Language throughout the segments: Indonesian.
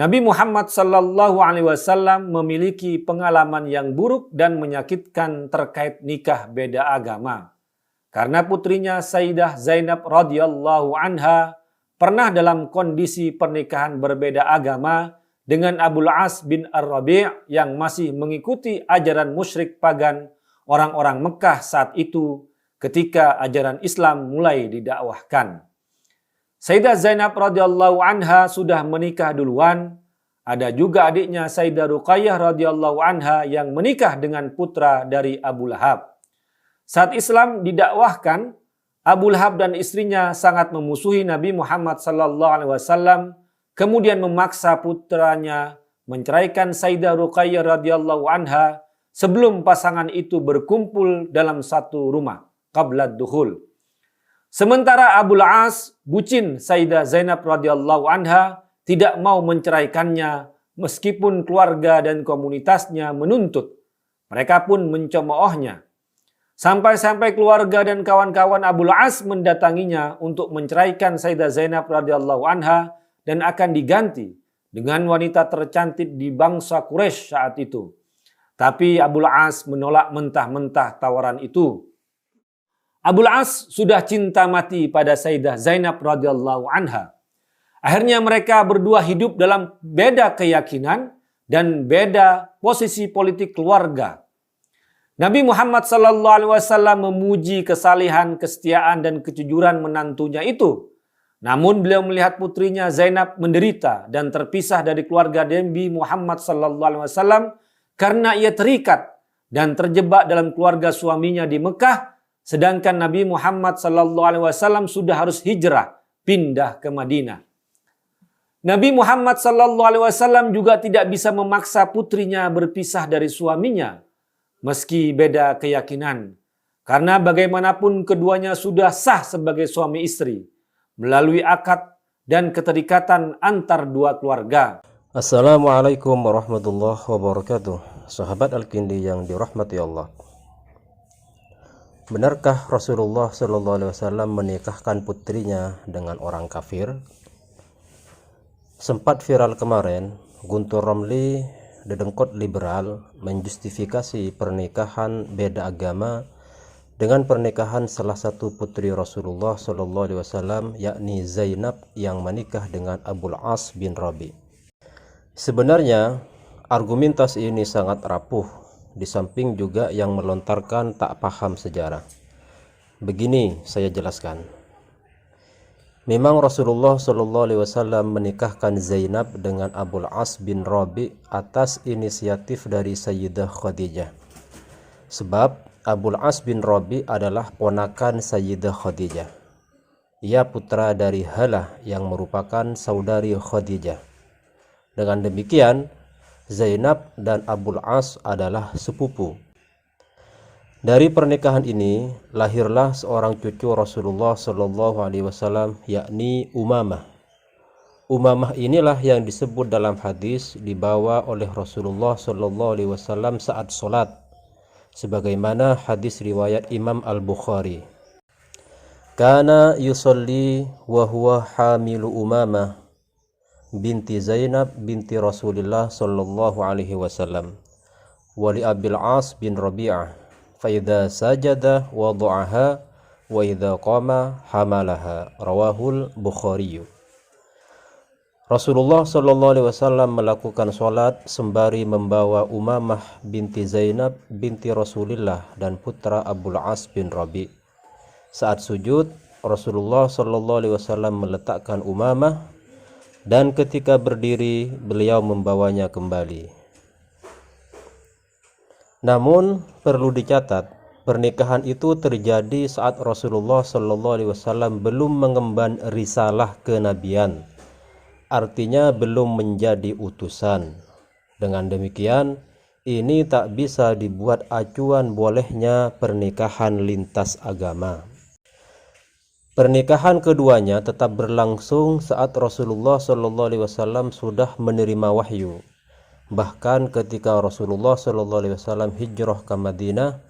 Nabi Muhammad sallallahu alaihi wasallam memiliki pengalaman yang buruk dan menyakitkan terkait nikah beda agama. Karena putrinya Sayyidah Zainab radhiyallahu anha pernah dalam kondisi pernikahan berbeda agama dengan Abul As bin Ar-Rabi' yang masih mengikuti ajaran musyrik pagan orang-orang Mekah saat itu ketika ajaran Islam mulai didakwahkan. Sayyidah Zainab radhiyallahu anha sudah menikah duluan. Ada juga adiknya Sayyidah Ruqayyah radhiyallahu anha yang menikah dengan putra dari Abu Lahab. Saat Islam didakwahkan, Abu Lahab dan istrinya sangat memusuhi Nabi Muhammad sallallahu alaihi wasallam, kemudian memaksa putranya menceraikan Sayyidah Ruqayyah radhiyallahu anha sebelum pasangan itu berkumpul dalam satu rumah, qabla dukhul. Sementara Abul As, bucin Sayyidah Zainab radhiyallahu anha, tidak mau menceraikannya meskipun keluarga dan komunitasnya menuntut. Mereka pun mencemoohnya. Sampai-sampai keluarga dan kawan-kawan Abul As mendatanginya untuk menceraikan Sayyidah Zainab radhiyallahu anha dan akan diganti dengan wanita tercantik di bangsa Quraisy saat itu. Tapi Abul As menolak mentah-mentah tawaran itu. Abul As sudah cinta mati pada Sayyidah Zainab radhiyallahu anha. Akhirnya mereka berdua hidup dalam beda keyakinan dan beda posisi politik keluarga. Nabi Muhammad sallallahu alaihi wasallam memuji kesalihan, kesetiaan dan kejujuran menantunya itu. Namun beliau melihat putrinya Zainab menderita dan terpisah dari keluarga Nabi Muhammad sallallahu alaihi wasallam karena ia terikat dan terjebak dalam keluarga suaminya di Mekah. Sedangkan Nabi Muhammad sallallahu alaihi wasallam sudah harus hijrah, pindah ke Madinah. Nabi Muhammad sallallahu alaihi wasallam juga tidak bisa memaksa putrinya berpisah dari suaminya meski beda keyakinan. Karena bagaimanapun keduanya sudah sah sebagai suami istri melalui akad dan keterikatan antar dua keluarga. Assalamualaikum warahmatullahi wabarakatuh. Sahabat Al-Kindi yang dirahmati Allah. Benarkah Rasulullah Shallallahu Alaihi Wasallam menikahkan putrinya dengan orang kafir? Sempat viral kemarin, Guntur Romli, dedengkot liberal, menjustifikasi pernikahan beda agama dengan pernikahan salah satu putri Rasulullah Shallallahu Alaihi Wasallam, yakni Zainab yang menikah dengan Abul As bin Rabi. Sebenarnya argumentasi ini sangat rapuh. Di samping juga yang melontarkan tak paham sejarah. Begini saya jelaskan. Memang Rasulullah Shallallahu Alaihi Wasallam menikahkan Zainab dengan Abul As bin Rabi atas inisiatif dari Sayyidah Khadijah. Sebab Abul As bin Rabi adalah ponakan Sayyidah Khadijah. Ia putra dari Halah yang merupakan saudari Khadijah. Dengan demikian, Zainab dan Abul As adalah sepupu. Dari pernikahan ini lahirlah seorang cucu Rasulullah Shallallahu Alaihi Wasallam, yakni Umamah. Umamah inilah yang disebut dalam hadis dibawa oleh Rasulullah Shallallahu Alaihi Wasallam saat sholat, sebagaimana hadis riwayat Imam Al-Bukhari. Kana yusalli wa huwa hamilu Umamah binti Zainab binti Rasulullah sallallahu alaihi wasallam wa li Abil As bin Rabi'ah fa idza sajada wada'aha wa idza qama hamalaha, rawahul Bukhari. Rasulullah sallallahu alaihi wasallam melakukan salat sembari membawa Umamah binti Zainab binti Rasulullah dan putra Abul As bin Rabi'. Saat sujud, Rasulullah sallallahu alaihi wasallam meletakkan Umamah dan ketika berdiri beliau membawanya kembali. Namun perlu dicatat, pernikahan itu terjadi saat Rasulullah Shallallahu Alaihi Wasallam belum mengemban risalah kenabian, artinya belum menjadi utusan. Dengan demikian, ini tak bisa dibuat acuan bolehnya pernikahan lintas agama. Pernikahan keduanya tetap berlangsung saat Rasulullah Shallallahu Alaihi Wasallam sudah menerima wahyu. Bahkan ketika Rasulullah Shallallahu Alaihi Wasallam hijrah ke Madinah,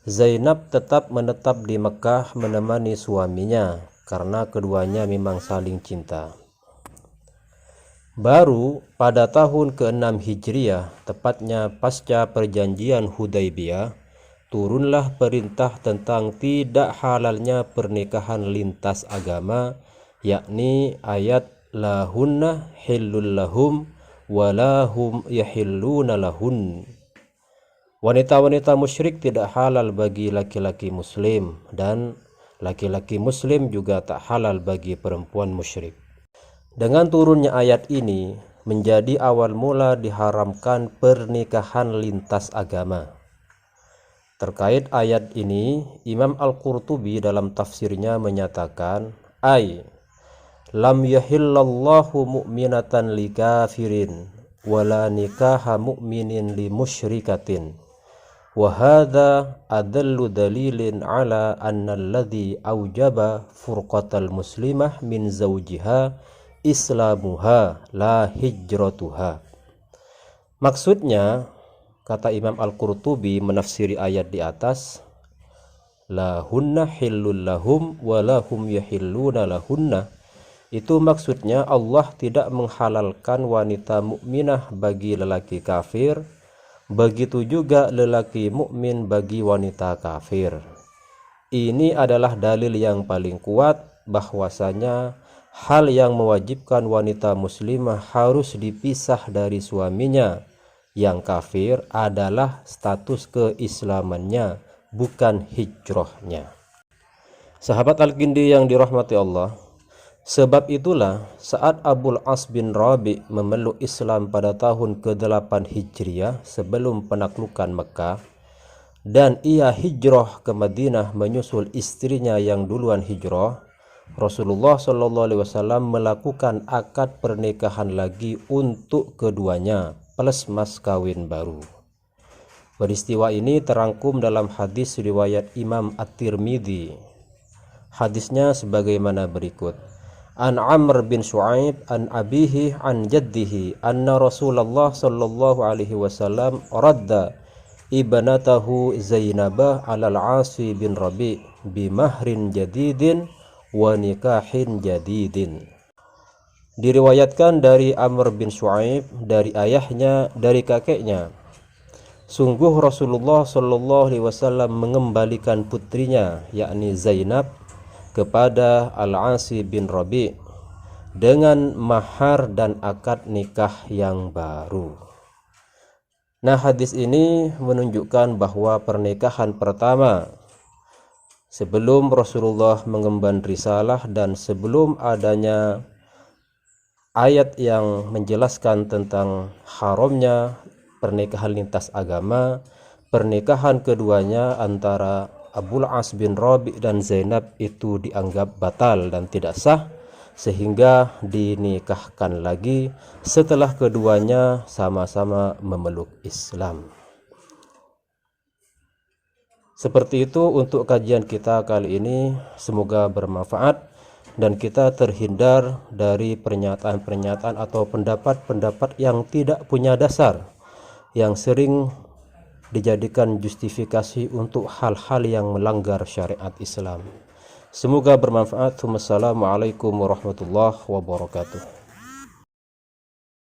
Zainab tetap menetap di Mekah menemani suaminya karena keduanya memang saling cinta. Baru pada tahun ke-6 Hijriah, tepatnya pasca perjanjian Hudaibiyah, turunlah perintah tentang tidak halalnya pernikahan lintas agama, yakni ayat lahunna hillul lahum walahum yahilluna lahun. Wanita-wanita musyrik tidak halal bagi laki-laki muslim, dan laki-laki muslim juga tak halal bagi perempuan musyrik. Dengan turunnya ayat ini menjadi awal mula diharamkan pernikahan lintas agama. Terkait ayat ini, Imam Al-Qurtubi dalam tafsirnya menyatakan, lam yahillallahu mu'minatan li kafirin wala nikaha mu'minin li musyrikatin. Wa hadha adallu dalilin ala anna alladhi awjaba furqatal muslimah min zawjiha islamuha la hijratuha. Maksudnya, kata Imam Al-Qurtubi menafsiri ayat di atas, lahunna hillul lahum wa lahum yahilluna lahunna, itu maksudnya Allah tidak menghalalkan wanita mukminah bagi lelaki kafir, begitu juga lelaki mukmin bagi wanita kafir. Ini adalah dalil yang paling kuat bahwasanya hal yang mewajibkan wanita muslimah harus dipisah dari suaminya yang kafir adalah status keislamannya, bukan hijrahnya. Sahabat Al-Kindi yang dirahmati Allah, sebab itulah saat Abul As bin Rabi memeluk Islam pada tahun ke-8 Hijriah sebelum penaklukan Mekah, dan ia hijrah ke Madinah menyusul istrinya yang duluan hijrah, Rasulullah SAW melakukan akad pernikahan lagi untuk keduanya plus mas kawin baru. Peristiwa ini terangkum dalam hadis riwayat Imam At-Tirmidzi. Hadisnya sebagaimana berikut. An Amr bin Shu'aib an abihi an jaddihi anna Rasulullah SAW radda ibnatahu Zainabah alal Asi bin Rabi bimahrin jadidin wa nikahin jadidin. Diriwayatkan dari Amr bin Shu'aib, dari ayahnya, dari kakeknya, sungguh Rasulullah SAW mengembalikan putrinya yakni Zainab kepada Al-Asi bin Rabi dengan mahar dan akad nikah yang baru. Nah, hadis ini menunjukkan bahwa pernikahan pertama sebelum Rasulullah mengemban risalah dan sebelum adanya ayat yang menjelaskan tentang haramnya pernikahan lintas agama, pernikahan keduanya antara Abul As bin Rabi dan Zainab itu dianggap batal dan tidak sah, sehingga dinikahkan lagi setelah keduanya sama-sama memeluk Islam. Seperti itu untuk kajian kita kali ini, semoga bermanfaat dan kita terhindar dari pernyataan-pernyataan atau pendapat-pendapat yang tidak punya dasar, yang sering dijadikan justifikasi untuk hal-hal yang melanggar syariat Islam. Semoga bermanfaat. Wassalamualaikum warahmatullahi wabarakatuh.